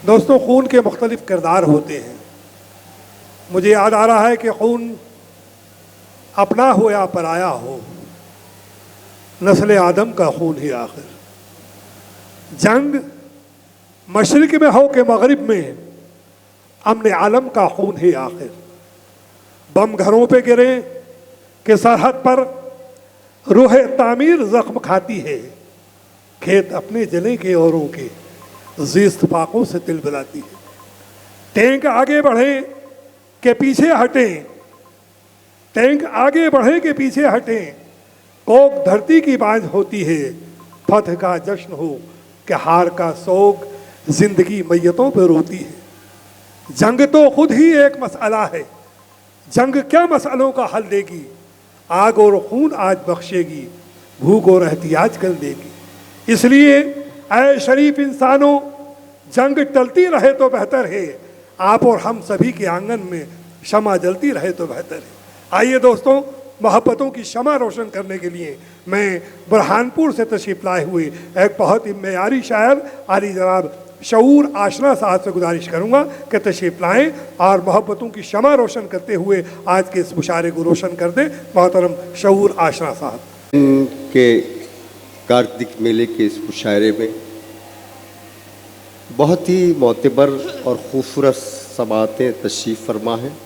दोस्तों, खून के मुख्तलिफ किरदार होते हैं। मुझे याद आ रहा है कि खून अपना हो या पराया हो, नस्ल आदम का खून ही आखिर। जंग मशरिक में हो के मगरिब में, अमन आलम का खून ही आखिर। बम घरों पे गिरे कि सरहद पर रूह तामीर जख्म खाती है। खेत अपने जले के औरों के जीस्त फाकों से तिल बुलाती है। टैंक आगे बढ़े के पीछे हटें, टैंक आगे बढ़े के पीछे हटें। कोक धरती की बांझ होती है, फतह का जश्न हो कि हार का सोग जिंदगी मैयतों पर रोती है। जंग तो खुद ही एक मसला है, जंग क्या मसलों का हल देगी। आग और खून आज बख्शेगी, भूख और एहतियाज कर देगी। इसलिए ऐ शरीफ इंसानों, जंग टलती रहे तो बेहतर है। आप और हम सभी के आंगन में शमा जलती रहे तो बेहतर है। आइए दोस्तों, मोहब्बतों की शमा रोशन करने के लिए मैं बुरहानपुर से तशरीफ लाए हुए एक बहुत ही मेयारी शायर आली जनाब शऊर आशना साहब से गुजारिश करूंगा कि तशरीफ लाएं और मोहब्बतों की शमा रोशन करते हुए आज के इस मुशारे को रोशन कर दें। मोहतरम शऊर आशना साहब के कार्तिक मेले के इस मुशायरे में बहुत ही मोतबर और खूबसूरत समातें तशरीफ़ फरमा हैं।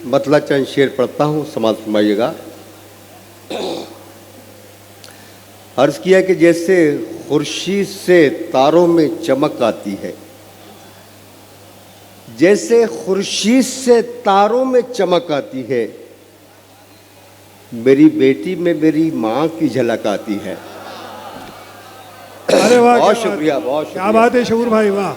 मतलब चंद शेर पढ़ता हूँ, समात फरमाइएगा। अर्ज़ किया कि जैसे खुर्शीद से तारों में चमक आती है, जैसे खुर्शीद से तारों में चमक आती है, मेरी बेटी में मेरी माँ की झलक आती है। अरे वाह, बहुत शुक्रिया, बहुत शुक्रिया। क्या बात है शऊर भाई, वाह।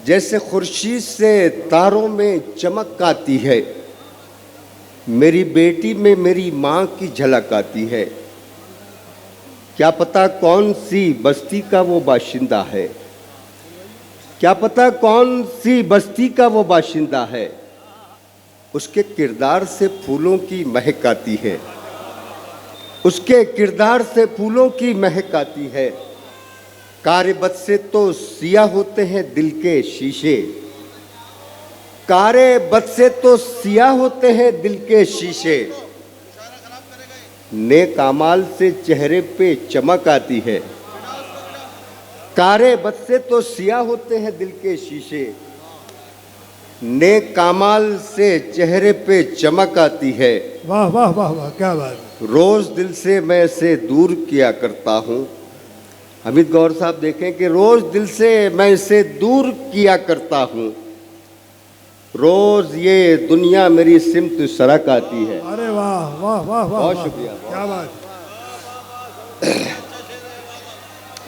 जैसे खुर्शीद से तारों में चमक आती है, मेरी बेटी में मेरी माँ की झलक आती है। क्या पता कौन सी बस्ती का वो बाशिंदा है, क्या पता कौन सी बस्ती का वो बाशिंदा है। उसके किरदार से फूलों की महक आती है, उसके किरदार से फूलों की महक आती है। कारे बद से तो सिया होते हैं दिल के शीशे, कारे बद से तो सिया होते हैं दिल के शीशे। नेक अमाल से चेहरे पे चमक आती है, कारे बद से तो सिया होते हैं दिल के शीशे। नेक अमाल से चेहरे पे चमक आती है। वाह वाह वाह वाह, क्या बात। रोज दिल से मैं इसे दूर किया करता हूँ। हमीद गौर साहब देखें कि रोज दिल से मैं इसे दूर किया करता हूँ। रोज ये दुनिया मेरी सिमत सरक आती है। अरे वाह वाह वाह वाह, बहुत शुक्रिया, क्या बात।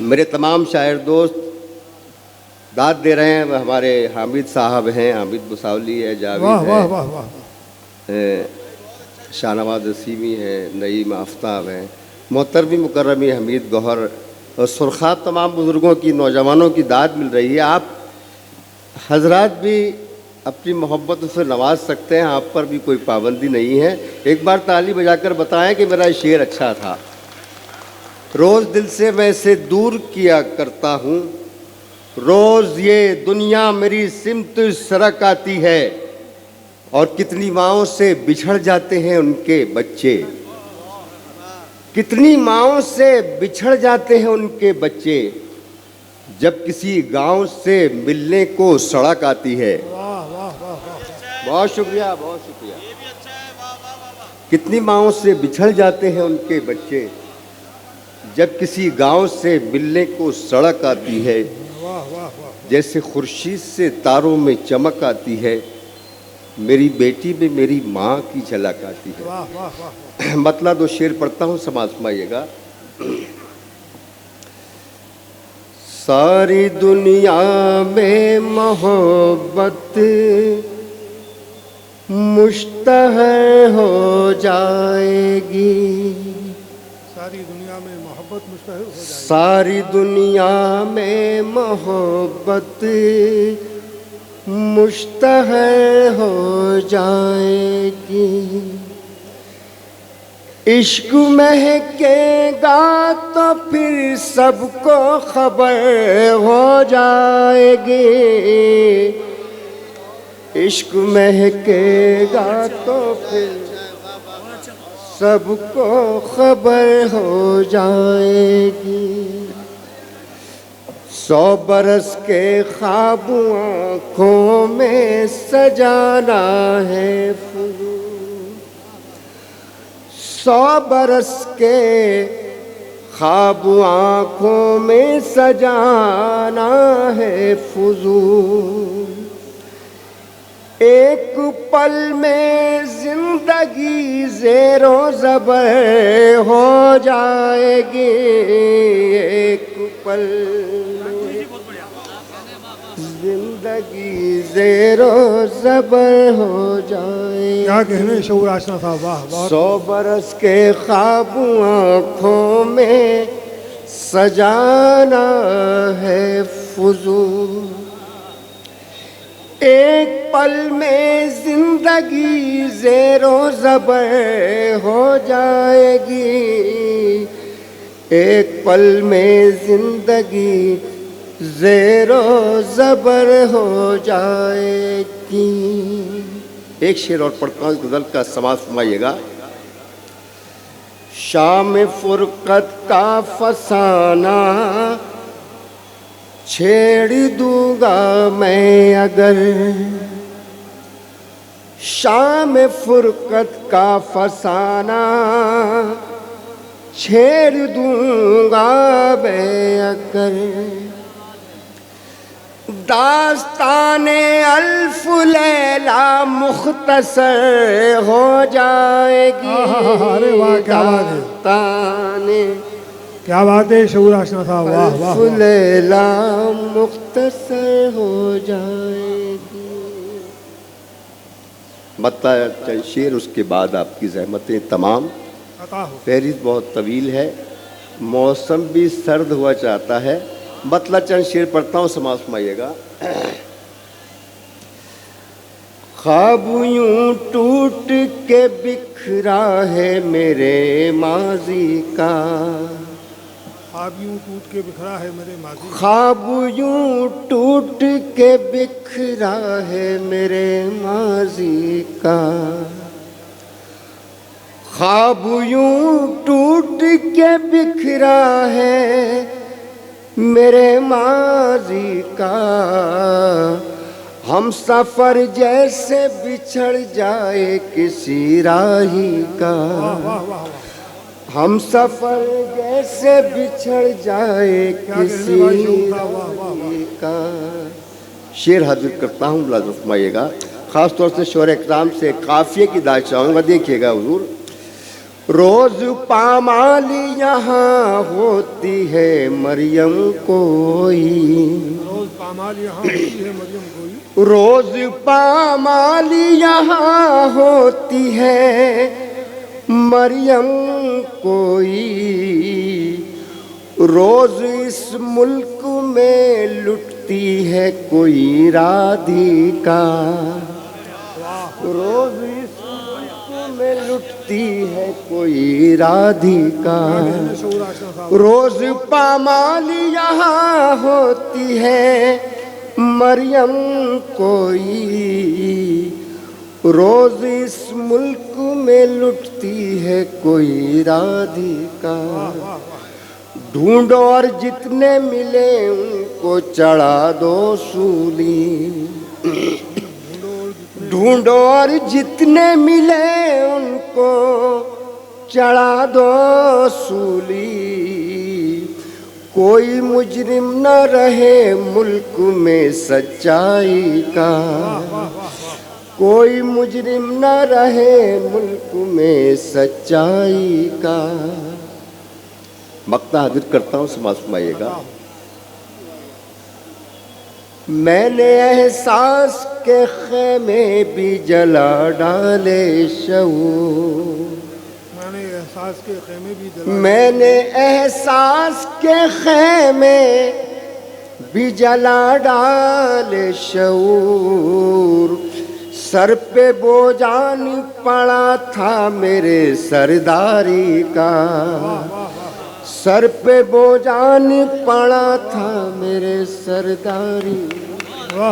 मेरे तमाम शायर दोस्त दाद दे रहे हैं। हमारे हामिद साहब हैं, हामिद बुसावली है, जावेद वाह है, वाह वाह वाह, शाहनवाज असीमी है, नईम आफ्ताब हैं, मोहतरमी मुकर्रमी हमीद गौहर और सुरखाब तमाम बुज़ुर्गों की, नौजवानों की दाद मिल रही है। आप हजरात भी अपनी मोहब्बत से नवाज सकते हैं, आप पर भी कोई पाबंदी नहीं है। एक बार ताली बजाकर बताएं कि मेरा शेर अच्छा था। रोज़ दिल से मैं इसे दूर किया करता हूँ, रोज़ ये दुनिया मेरी सिमत सरक आती है। और कितनी माँओं से बिछड़ जाते हैं उनके बच्चे, कितनी माँओं से बिछड़ जाते हैं उनके बच्चे, जब किसी गांव से मिलने को सड़क आती है। वाह वाह वाह वाह, बहुत शुक्रिया, बहुत शुक्रिया। कितनी माँओं से बिछड़ जाते हैं उनके बच्चे, जब किसी गांव से मिलने को सड़क आती है। वाह वाह वाह, जैसे खुर्शीद से तारों में चमक आती है, मेरी बेटी में मेरी माँ की झलक आती है। वाह वाह वाह। मतलब दो शेर पढ़ता हूँ, समाज फरमाइएगा। सारी दुनिया में मोहब्बत मुश्तहर हो जाएगी, सारी दुनिया में मोहब्बत मुश्तहर हो जाएगी, सारी दुनिया में मोहब्बत मुश्तहर हो जाएगी। इश्क महकेगा तो फिर सबको खबर हो जाएगी। इश्क महकेगा तो फिर सबको खबर हो जाएगी। 100 बरस के ख्वाब आँखों में सजाना है फुजूल। 100 बरस के ख्वाब आँखों में सजाना है फुजूल। एक पल में जिंदगी ज़ेरो ज़बर हो जाएगी। एक पल जिंदगी ज़ेरो ज़बर हो जाएगी। क्या कहने शऊर आशना था, वाह वाह। 100 बरस के ख्वाब आँखों में सजाना है फुजूल। एक पल में जिंदगी ज़ेरो ज़बर हो जाएगी। एक पल में जिंदगी ज़ेरो ज़बर हो जाएगी। एक शेर और पढ़ता हूँ, गज़ल का समाज फरमाइएगा। शाम फुरकत का फसाना छेड़ दूंगा मैं अगर। शाम फुरकत का फसाना छेड़ दूंगा मैं अगर। दास्ताने अल्फ लैला मुख्तसर हो जाएगी। अरे वाह, क्या बात है, दास्ताने क्या बात है शऊर आशना था, वाह वाह वाह। अल्फ लैला मुख्तसर हो जाएगी। बता चंद शेर, उसके बाद आपकी ज़हमतें तमाम। अता हो। फहरिस्त बहुत तवील है, मौसम भी सर्द हुआ चाहता है। बतला चंद शेर पढ़ता हूँ, समाज फरमाइएगा। ख्वाब यूं टूट के बिखरा है मेरे माजी का। ख्वाब यूं टूट के बिखरा है मेरे माजी। ख्वाब यूं टूट के बिखरा है मेरे माजी का। ख्वाब यूं टूट के बिखरा है मेरे माजी का। हम सफ़र जैसे बिछड़ जाए किसी राही का। हम सफ़र जैसे बिछड़ जाए किसी राही का। शेर हाजिर करता हूँ, मुलाज़ा फरमाइएगा। ख़ास तौर से शोर इकराम से काफ़िए की दाद चाहूँगा, देखिएगा हुज़ूर। रोज़ पामाली यहाँ होती है मरियम कोई। रोज़ पामाल यहाँ होती है मरियम कोई। रोज़ पामाली यहाँ होती है मरियम कोई। रोज़ इस मुल्क में लुटती है कोई राधिका। रोज़ में लुटती है कोई राधिका। रोज़ पामाली यहाँ होती है मरियम कोई। रोज़ इस मुल्क में लुटती है कोई राधिका। ढूंढो और जितने मिले उनको चढ़ा दो सूली। ढूंढो और जितने मिले उनको चढ़ा दो सूली। कोई मुजरिम न रहे मुल्क में सच्चाई का। कोई मुजरिम न रहे मुल्क में सच्चाई का। मक्ता हाजिर करता हूँ, समाज फरमाइएगा। मैंने एहसास के खेमे भी जला डाले शऊर। मैंने एहसास के खेमे भी जला। मैंने एहसास के खेमे भी जला डाले शऊर। सर पे बोझान पड़ा था मेरे सरदारी का, सर पे बोझान पड़ा था मेरे सरदारी